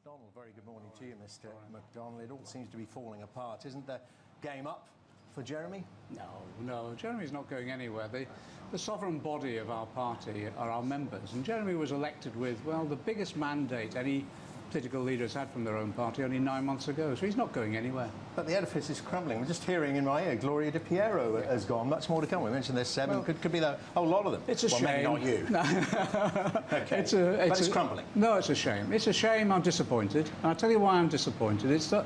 McDonnell. Very good morning to you, Mr. McDonnell. It all seems to be falling apart. Isn't the game up for Jeremy? No, Jeremy's not going anywhere. The sovereign body of our party are our members, and Jeremy was elected with, well, the biggest mandate any political leaders had from their own party only 9 months ago, so he's not going anywhere. But the edifice is crumbling. We're just hearing in my ear, Gloria Di Piero has gone. Much more to come. We mentioned there's seven. Well, could be a whole lot of them. It's a shame. Maybe not you. No. Okay. But it's crumbling. No, it's a shame. It's a shame. I'm disappointed. And I'll tell you why I'm disappointed. It's that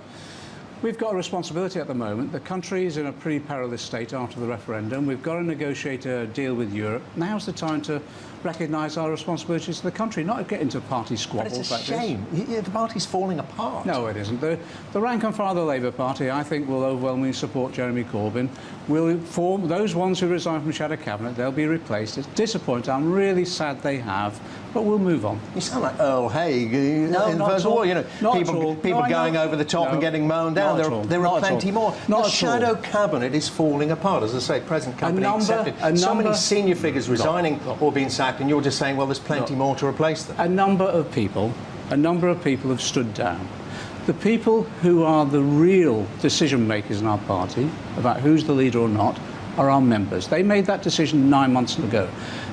we've got a responsibility at the moment. The country is in a pretty perilous state after the referendum. We've got to negotiate a deal with Europe. Now's the time to recognise our responsibilities to the country, not get into party squabbles. But it's a shame. The party's falling apart. No, it isn't. The rank and file of the Labour Party, I think, will overwhelmingly support Jeremy Corbyn. Will form those ones who resign from Shadow Cabinet. They'll be replaced. It's disappointing. I'm really sad they have, but we'll move on. You sound like Earl Haig in the First War. You know, people going over the top and getting mown down. There are plenty more. The Shadow Cabinet is falling apart. As I say, present company accepted. So many senior figures resigning or being sacked, and you're just saying, well, there's plenty more to replace them. A number of people have stood down. The people who are the real decision makers in our party about who's the leader or not are our members. They made that decision 9 months ago.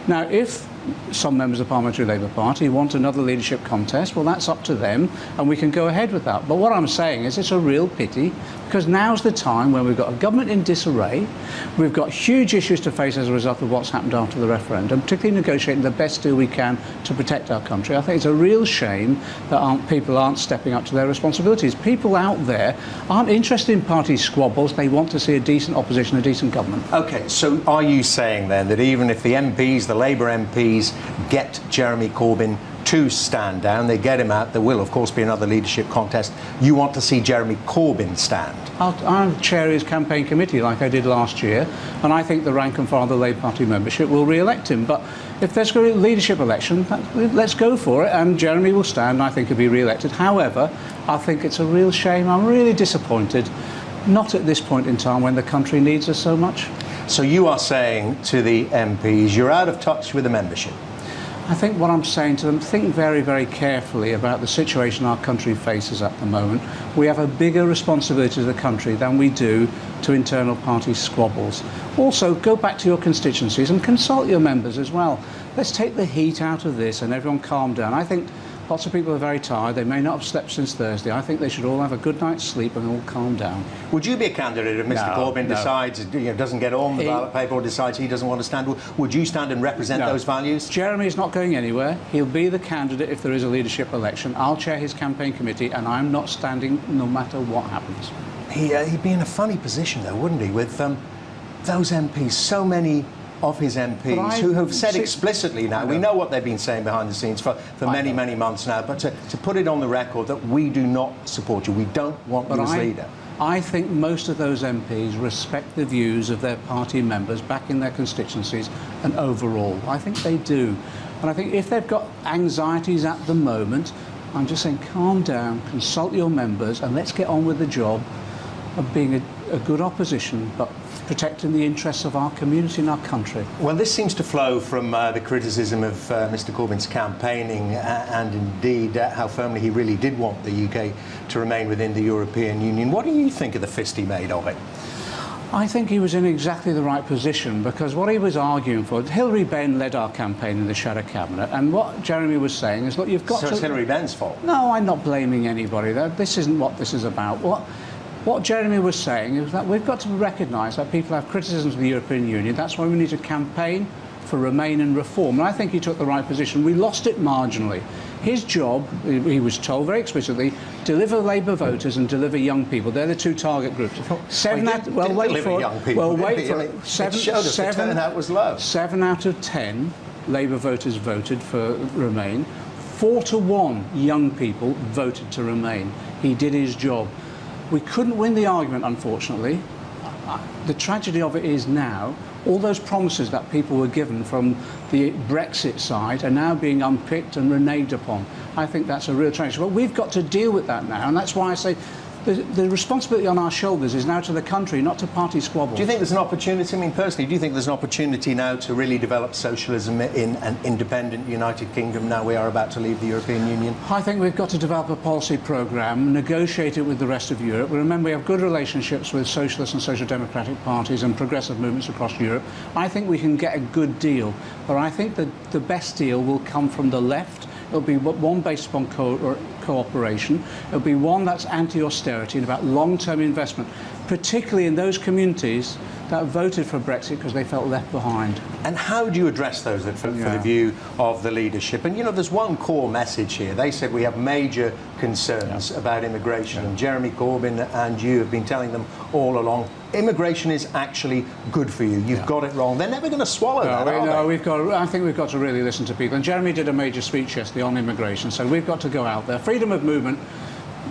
Now, if some members of the Parliamentary Labour Party want another leadership contest, well, that's up to them, and we can go ahead with that. But what I'm saying is it's a real pity, because now's the time when we've got a government in disarray, we've got huge issues to face as a result of what's happened after the referendum, particularly negotiating the best deal we can to protect our country. I think it's a real shame that people aren't stepping up to their responsibilities. People out there aren't interested in party squabbles. They want to see a decent opposition, a decent government. OK, so are you saying then that even if the MPs, the Labour MPs, get Jeremy Corbyn to stand down, they get him out, there will of course be another leadership contest, you want to see Jeremy Corbyn stand? I'll chair his campaign committee like I did last year, and I think the rank and file of the Labour Party membership will re-elect him. But if there's going to be a leadership election, let's go for it, and Jeremy will stand. I think he'll be re-elected. However, I think it's a real shame. I'm really disappointed, not at this point in time when the country needs us so much. So you are saying to the MPs, you're out of touch with the membership? I think what I'm saying to them, think very, very carefully about the situation our country faces at the moment. We have a bigger responsibility to the country than we do to internal party squabbles. Also, go back to your constituencies and consult your members as well. Let's take the heat out of this and everyone calm down. I think lots of people are very tired. They may not have slept since Thursday. I think they should all have a good night's sleep and all calm down. Would you be a candidate if Mr. Corbyn decides, doesn't get on the ballot paper or decides he doesn't want to stand? Would you stand and represent those values? Jeremy's not going anywhere. He'll be the candidate if there is a leadership election. I'll chair his campaign committee, and I'm not standing no matter what happens. He'd be in a funny position, though, wouldn't he, with those MPs, so many of his MPs who have said explicitly now, we know what they've been saying behind the scenes for many, many months now, but to put it on the record that we do not support you, we don't want you as leader. I think most of those MPs respect the views of their party members back in their constituencies and overall. I think they do. And I think if they've got anxieties at the moment, I'm just saying calm down, consult your members, and let's get on with the job of being a good opposition, but protecting the interests of our community and our country. Well, this seems to flow from the criticism of Mr. Corbyn's campaigning and indeed how firmly he really did want the UK to remain within the European Union. What do you think of the fist he made of it? I think he was in exactly the right position, because what he was arguing for, Hilary Benn led our campaign in the Shadow Cabinet, and what Jeremy was saying is, look, you've got to... So it's Hilary Benn's fault? No, I'm not blaming anybody. This isn't what this is about. What Jeremy was saying is that we've got to recognise that people have criticisms of the European Union. That's why we need to campaign for Remain and reform. And I think he took the right position. We lost it marginally. His job, he was told very explicitly, deliver Labour voters and deliver young people. They're the two target groups. Seven out of 10 Labour voters voted for Remain. 4 to 1 young people voted to Remain. He did his job. We couldn't win the argument, unfortunately. The tragedy of it is now, all those promises that people were given from the Brexit side are now being unpicked and reneged upon. I think that's a real tragedy. But we've got to deal with that now, and that's why I say The responsibility on our shoulders is now to the country, not to party squabbles. Do you think there's an opportunity, I mean, personally, do you think there's an opportunity now to really develop socialism in an independent United Kingdom now we are about to leave the European Union? I think we've got to develop a policy programme, negotiate it with the rest of Europe. Remember, we have good relationships with socialist and social democratic parties and progressive movements across Europe. I think we can get a good deal, but I think that the best deal will come from the left. It'll be one based upon cooperation. It'll be one that's anti-austerity and about long-term investment, particularly in those communities that voted for Brexit because they felt left behind. And how do you address those for the view of the leadership? And, you know, there's one core message here. They said we have major concerns about immigration, and Jeremy Corbyn and you have been telling them all along, immigration is actually good for you. You've got it wrong. They're never going to swallow that, are they? I think we've got to really listen to people. And Jeremy did a major speech yesterday on immigration, so we've got to go out there. Freedom of movement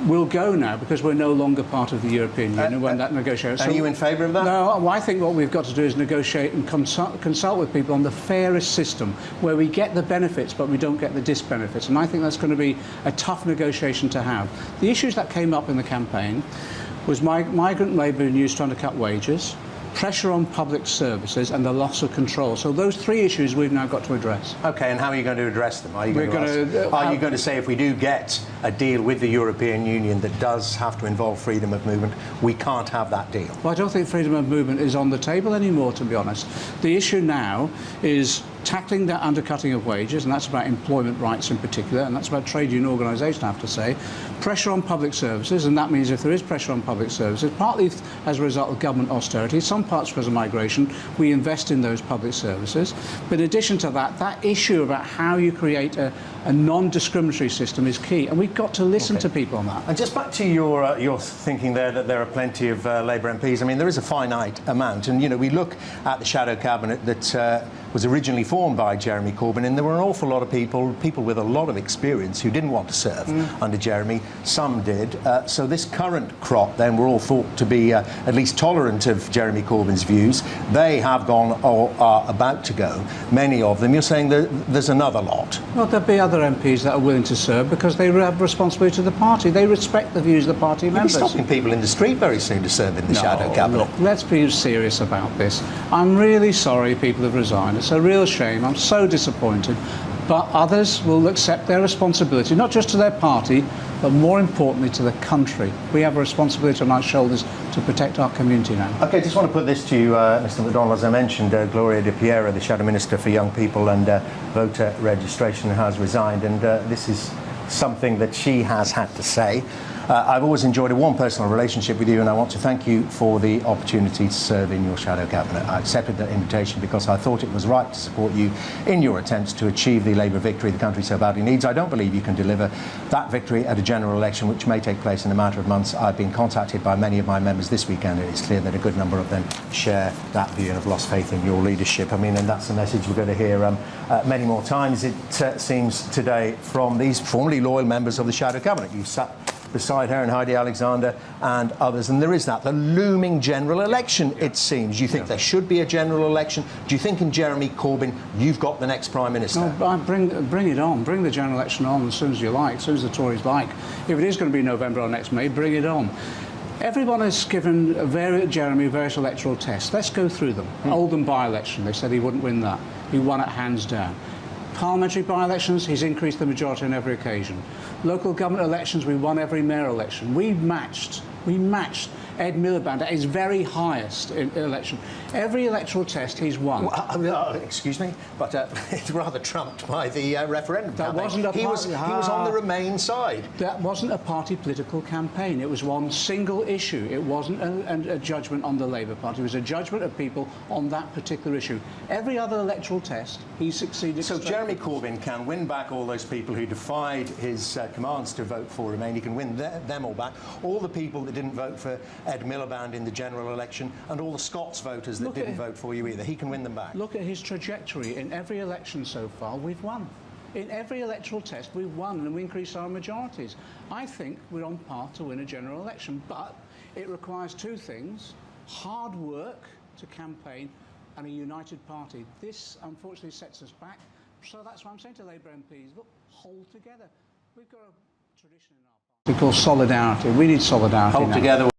will go now because we're no longer part of the European Union when that negotiation. Are you in favour of that? No, I think what we've got to do is negotiate and consult with people on the fairest system where we get the benefits but we don't get the disbenefits. And I think that's going to be a tough negotiation to have. The issues that came up in the campaign was migrant labour and youth trying to cut wages, pressure on public services and the loss of control. So those three issues we've now got to address. OK, and how are you going to address them? Are you going to say if we do get a deal with the European Union that does have to involve freedom of movement, we can't have that deal? Well, I don't think freedom of movement is on the table anymore, to be honest. The issue now is tackling the undercutting of wages, and that's about employment rights in particular, and that's about trade union organisation, I have to say. Pressure on public services, and that means if there is pressure on public services, partly as a result of government austerity, some parts because of migration, we invest in those public services. But in addition to that, that issue about how you create a non-discriminatory system is key, and we've got to listen to people on that. And just back to your thinking there that there are plenty of Labour MPs. I mean, there is a finite amount, and, you know, we look at the shadow cabinet that was originally formed by Jeremy Corbyn, and there were an awful lot of people with a lot of experience who didn't want to serve under Jeremy. Some did. So this current crop then were all thought to be at least tolerant of Jeremy Corbyn's views. They have gone or are about to go, many of them. You're saying there's another lot? Well, there'll be other MPs that are willing to serve because they have responsibility to the party. They respect the views of the party members. You'll be stopping people in the street very soon to serve in the shadow cabinet. Look, let's be serious about this. I'm really sorry people have resigned. It's a real shame. I'm so disappointed. But others will accept their responsibility, not just to their party, but more importantly to the country. We have a responsibility on our shoulders to protect our community now. OK, just want to put this to you, Mr McDonnell. As I mentioned, Gloria De Piera, the Shadow Minister for Young People and Voter Registration, has resigned, and this is something that she has had to say. I've always enjoyed a warm personal relationship with you, and I want to thank you for the opportunity to serve in your shadow cabinet. I accepted that invitation because I thought it was right to support you in your attempts to achieve the Labour victory the country so badly needs. I don't believe you can deliver that victory at a general election, which may take place in a matter of months. I've been contacted by many of my members this weekend, and it's clear that a good number of them share that view and have lost faith in your leadership. I mean, and that's the message we're going to hear many more times, it seems, today from these formerly loyal members of the shadow cabinet. You sat beside her and Heidi Alexander and others, and there is the looming general election, it seems. Do you think there should be a general election? Do you think in Jeremy Corbyn you've got the next Prime Minister? No, bring it on. Bring the general election on as soon as you like, as soon as the Tories like. If it is going to be November or next May, bring it on. Everyone has given Jeremy various electoral tests. Let's go through them. Oldham by-election, they said he wouldn't win that. He won it hands down. Parliamentary by-elections, he's increased the majority on every occasion. Local government elections, we won every mayor election. We matched Ed Miliband at his very highest election. Every electoral test he's won. Well, excuse me, but it's rather trumped by the referendum campaign. He was on the Remain side. That wasn't a party political campaign. It was one single issue. It wasn't a judgment on the Labour Party. It was a judgment of people on that particular issue. Every other electoral test, he succeeded. So Jeremy Corbyn can win back all those people who defied his commands to vote for Remain. He can win them all back. All the people that didn't vote for Ed Miliband in the general election, and all the Scots voters that didn't vote for you either. He can win them back. Look at his trajectory. In every election so far, we've won. In every electoral test, we've won, and we increased our majorities. I think we're on path to win a general election, but it requires two things: hard work to campaign and a united party. This, unfortunately, sets us back. So that's why I'm saying to Labour MPs, look, hold together. We've got a tradition in our party. We call solidarity. We need solidarity Hold now. together.